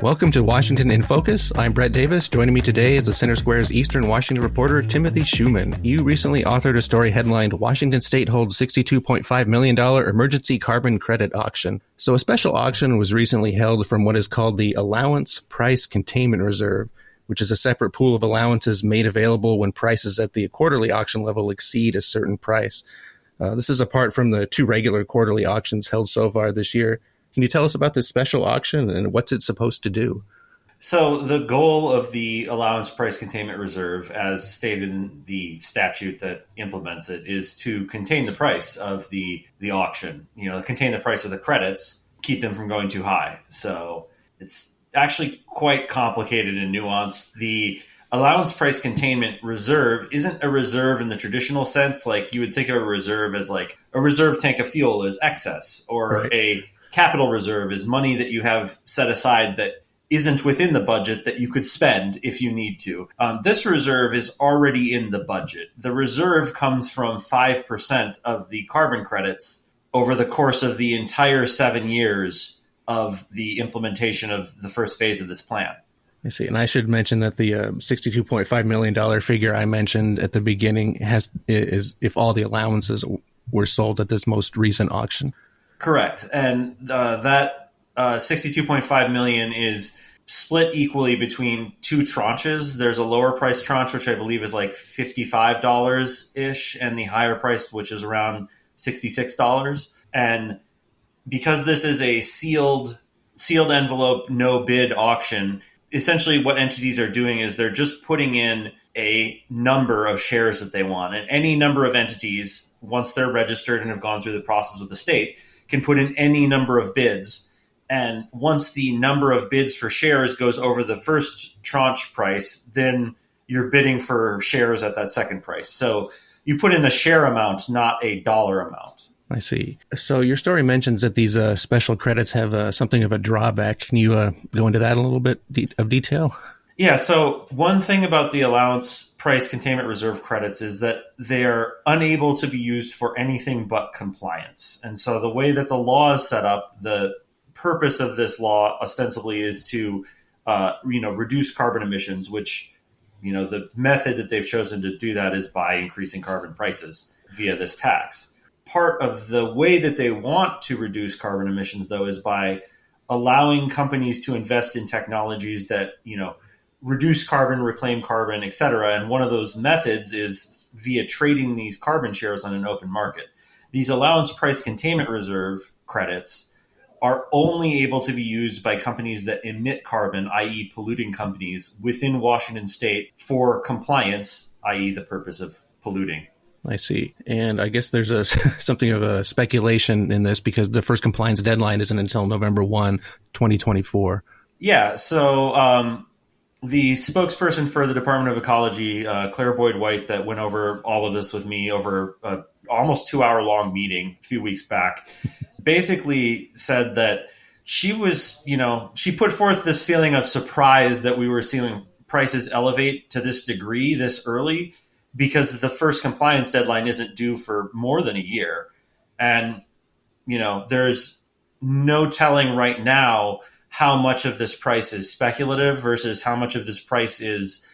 Welcome to Washington in Focus. I'm Brett Davis. Joining me today is the Center Square's Eastern Washington reporter, Timothy Schumann. You recently authored a story headlined, Washington State Holds $62.5 million Emergency Carbon Credit Auction. So a special auction was recently held from what is called the Allowance Price Containment Reserve, which is a separate pool of allowances made available when prices at the quarterly auction level exceed a certain price. This is apart from the two regular quarterly auctions held so far this year. Can you tell us about this special auction and what's it supposed to do? So the goal of the Allowance Price Containment Reserve, as stated in the statute that implements it, is to contain the price of the auction, contain the price of the credits, keep them from going too high. So it's actually quite complicated and nuanced. The Allowance Price Containment Reserve isn't a reserve in the traditional sense. Like you would think of a reserve as like a reserve tank of fuel is excess, or Right. A capital reserve is money that you have set aside that isn't within the budget that you could spend if you need to. This reserve is already in the budget. The reserve comes from 5% of the carbon credits over the course of the entire 7 years of the implementation of the first phase of this plan. I see. And I should mention that the $62.5 million figure I mentioned at the beginning is if all the allowances were sold at this most recent auction. Correct. And that $62.5 million is split equally between two tranches. There's a lower price tranche, which I believe is like $55-ish, and the higher price, which is around $66. And because this is a sealed envelope, no bid auction, essentially what entities are doing is they're just putting in a number of shares that they want. And any number of entities, once they're registered and have gone through the process with the state, can put in any number of bids. And once the number of bids for shares goes over the first tranche price, then you're bidding for shares at that second price. So you put in a share amount, not a dollar amount. I see. So your story mentions that these special credits have something of a drawback. Can you go into that a little bit of detail? Yeah, so one thing about the Allowance Price Containment Reserve credits is that they are unable to be used for anything but compliance. And so the way that the law is set up, the purpose of this law ostensibly is to reduce carbon emissions, which the method that they've chosen to do that is by increasing carbon prices via this tax. Part of the way that they want to reduce carbon emissions, though, is by allowing companies to invest in technologies that reduce carbon, reclaim carbon, et cetera. And one of those methods is via trading these carbon shares on an open market. These Allowance Price Containment Reserve credits are only able to be used by companies that emit carbon, i.e. polluting companies, within Washington state for compliance, i.e. the purpose of polluting. I see. And I guess there's something of a speculation in this because the first compliance deadline isn't until November 1, 2024. Yeah, so the spokesperson for the Department of Ecology, Claire Boyd-White, that went over all of this with me over a almost 2-hour-long meeting a few weeks back, basically said that she put forth this feeling of surprise that we were seeing prices elevate to this degree this early because the first compliance deadline isn't due for more than a year. And, there's no telling right now how much of this price is speculative versus how much of this price is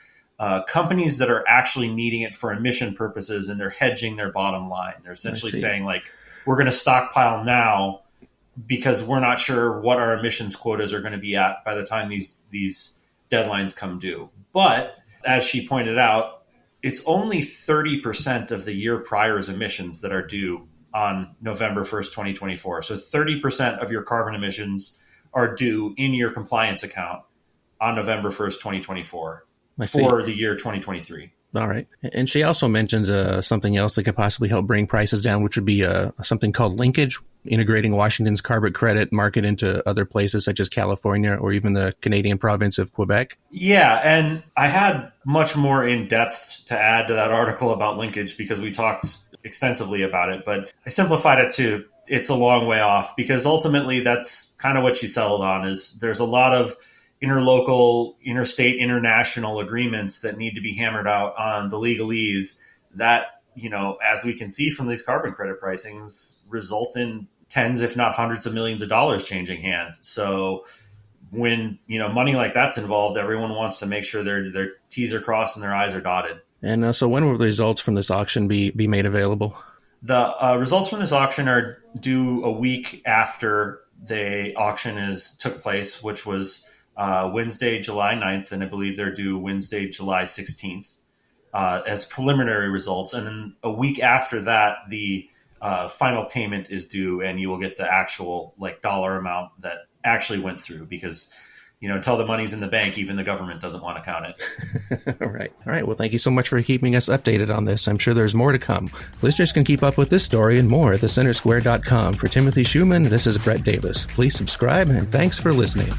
companies that are actually needing it for emission purposes, and they're hedging their bottom line. They're essentially saying, like, we're going to stockpile now because we're not sure what our emissions quotas are going to be at by the time these deadlines come due. But as she pointed out, it's only 30% of the year prior's emissions that are due on November 1st, 2024. So 30% of your carbon emissions are due in your compliance account on November 1st, 2024 for the year 2023. All right. And she also mentioned something else that could possibly help bring prices down, which would be something called linkage, integrating Washington's carbon credit market into other places such as California or even the Canadian province of Quebec. Yeah, and I had much more in depth to add to that article about linkage because we talked extensively about it, but I simplified it to it's a long way off because ultimately that's kind of what she settled on is there's a lot of interlocal, interstate, international agreements that need to be hammered out on the legalese that, as we can see from these carbon credit pricings, result in tens, if not hundreds of millions of dollars changing hands. So when, money like that's involved, everyone wants to make sure their T's are crossed and their I's are dotted. And so when will the results from this auction be made available? The results from this auction are due a week after the auction took place, which was Wednesday, July 9th, and I believe they're due Wednesday, July 16th as preliminary results. And then a week after that, the final payment is due, and you will get the actual dollar amount that actually went through, because until the money's in the bank, even the government doesn't want to count it. All right. Well, thank you so much for keeping us updated on this. I'm sure there's more to come. Listeners can keep up with this story and more at thecentersquare.com. For Timothy Schumann, this is Brett Davis. Please subscribe, and thanks for listening.